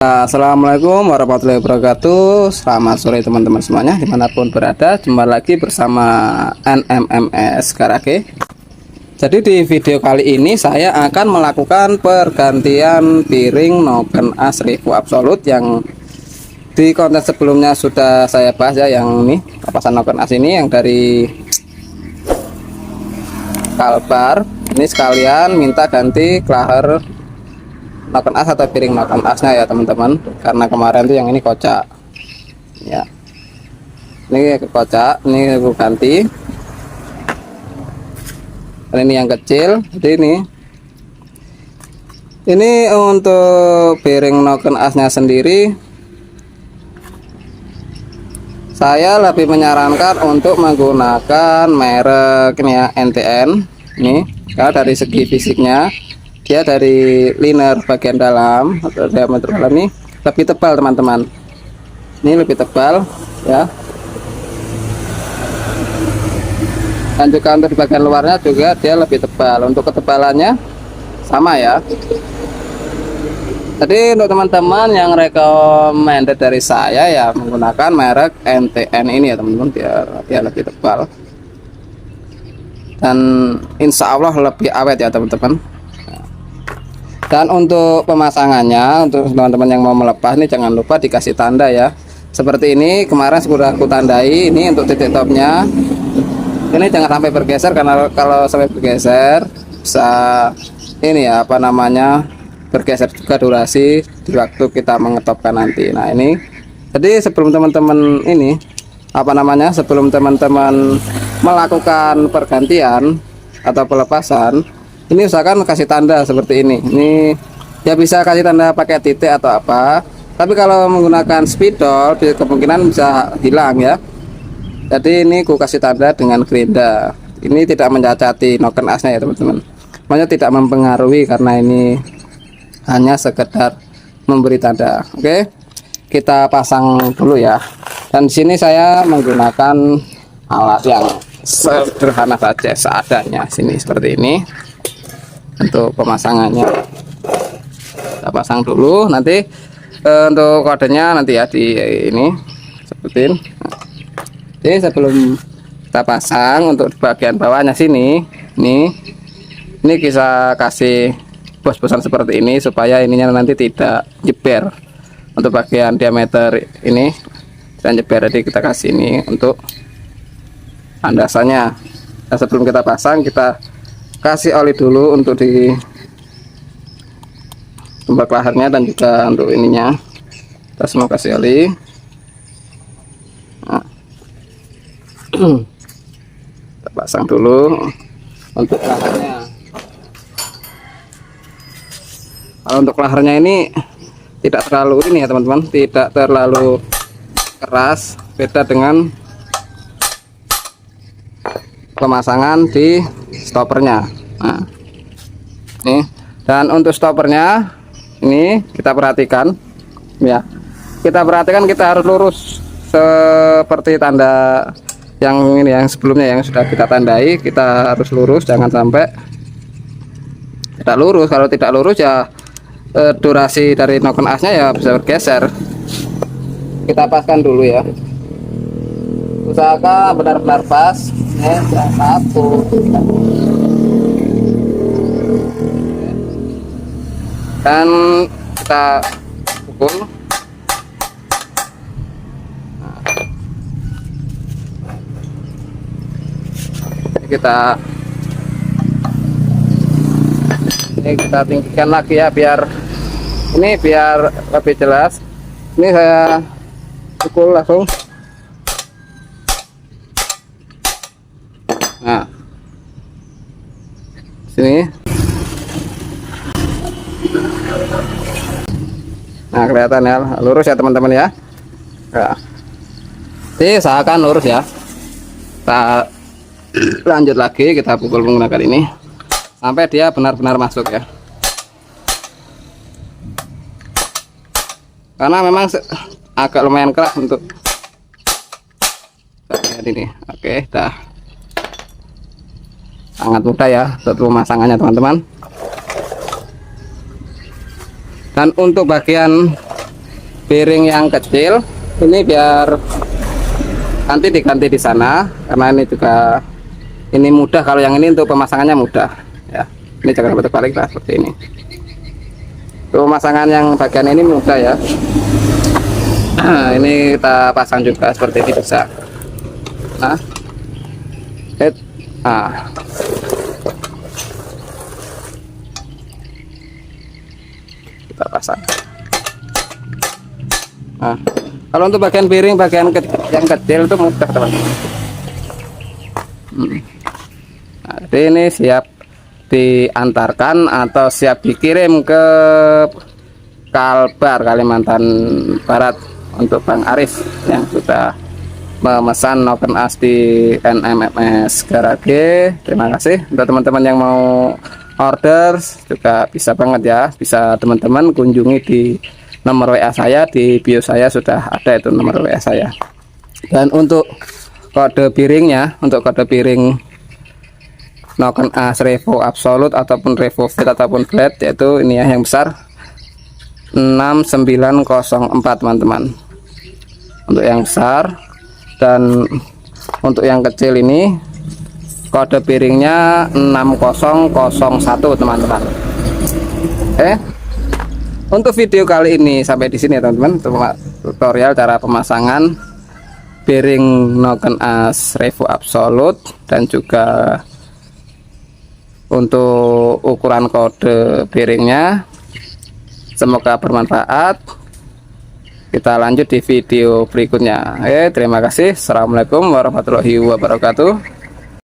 Assalamualaikum warahmatullahi wabarakatuh. Selamat sore teman-teman semuanya dimanapun berada. Jumpa lagi bersama NMMS Karage. Jadi di video kali ini saya akan melakukan pergantian piring noken as 1000 absolut yang di konten sebelumnya sudah saya bahas ya, yang ini lepasan noken as ini yang dari Kalbar. Ini sekalian minta ganti klaher noken as atau piring noken asnya ya teman-teman, karena kemarin tuh yang ini kocak ya, ini kocak, ini aku ganti. Dan ini yang kecil, jadi ini untuk piring noken asnya sendiri saya lebih menyarankan untuk menggunakan merek ini ya, NTN. Ini kalau dari segi fisiknya dia dari liner bagian dalam atau diameter dalam ini lebih tebal teman-teman, ini lebih tebal ya, dan juga untuk di bagian luarnya juga dia lebih tebal. Untuk ketebalannya sama ya. Jadi untuk teman-teman yang recommended dari saya ya menggunakan merek NTN ini ya teman-teman, dia lebih tebal dan insya Allah lebih awet ya teman-teman. Dan untuk pemasangannya, untuk teman-teman yang mau melepas ini jangan lupa dikasih tanda ya, seperti ini. Kemarin sudah aku tandai ini untuk titik topnya, ini jangan sampai bergeser, karena kalau sampai bergeser bisa ini ya apa namanya, bergeser juga durasi di waktu kita mengetopkan nanti. Nah ini jadi sebelum teman-teman ini apa namanya, sebelum teman-teman melakukan pergantian atau pelepasan, ini usahakan kasih tanda seperti ini. Ini ya bisa kasih tanda pakai titik atau apa, tapi kalau menggunakan spidol kemungkinan bisa hilang ya. Jadi ini ku kasih tanda dengan gerinda. Ini tidak mencacati noken asnya ya teman-teman, makanya tidak mempengaruhi karena ini hanya sekedar memberi tanda. Oke, kita pasang dulu ya. Dan di sini saya menggunakan alat yang sederhana saja seadanya, sini seperti ini. Untuk pemasangannya kita pasang dulu, nanti untuk kodenya nanti ya di ini seperti ini. Jadi sebelum kita pasang untuk di bagian bawahnya sini, ini kita kasih bos-bosan seperti ini supaya ininya nanti tidak jeber. Untuk bagian diameter ini dan jeber, jadi kita kasih ini untuk landasannya. Nah, sebelum kita pasang kita kasih oli dulu untuk di tombak klahernya dan juga untuk ininya kita semua kasih oli. Nah, kita pasang dulu untuk klahernya. Kalau untuk klahernya ini tidak terlalu ini ya teman-teman, tidak terlalu keras, beda dengan pemasangan di stoppernya. Nah ini, dan untuk stoppernya ini kita perhatikan ya, kita harus lurus seperti tanda yang ini, yang sebelumnya yang sudah kita tandai. Kita harus lurus, jangan sampai tidak lurus. Kalau tidak lurus ya durasi dari noken asnya ya bisa bergeser. Kita paskan dulu ya, usahakan benar-benar pas. Satu dan kita pukul. Nah, ini kita tinggikan lagi ya, biar lebih jelas. Ini saya pukul langsung. Nah sini, nah kelihatan ya, lurus ya teman-teman ya. Nah, jadi usahakan lurus ya. Kita lanjut lagi, kita pukul menggunakan ini sampai dia benar-benar masuk ya, karena memang agak lumayan keras untuk ini. Oke, dah. Sangat mudah ya untuk pemasangannya teman-teman. Dan untuk bagian bearing yang kecil ini biar nanti diganti di sana, karena ini juga ini mudah. Kalau yang ini untuk pemasangannya mudah ya, ini jangan balik lah seperti ini. Untuk pemasangan yang bagian ini mudah ya. Nah, ini kita pasang juga seperti ini bisa. Nah, kita pasang. Nah, kalau untuk bagian bearing bagian yang kecil itu mudah teman-teman. Nah, jadi ini siap diantarkan atau siap dikirim ke Kalbar, Kalimantan Barat untuk Bang Aris yang sudah memesan noken as di NMMS Garage. Terima kasih untuk teman-teman yang mau order juga bisa banget ya, bisa teman-teman kunjungi di nomor WA saya, di bio saya sudah ada itu nomor WA saya. Dan untuk kode piringnya, untuk kode piring noken as Revo Absolute ataupun Revo Flat ataupun Flat, yaitu ini ya yang besar 6904 teman-teman, untuk yang besar. Dan untuk yang kecil ini kode piringnya 6001 teman-teman. Untuk video kali ini sampai di sini ya teman-teman, tutorial cara pemasangan bearing noken as Revo Absolute dan juga untuk ukuran kode bearingnya. Semoga bermanfaat. Kita lanjut di video berikutnya. Terima kasih. Assalamualaikum warahmatullahi wabarakatuh.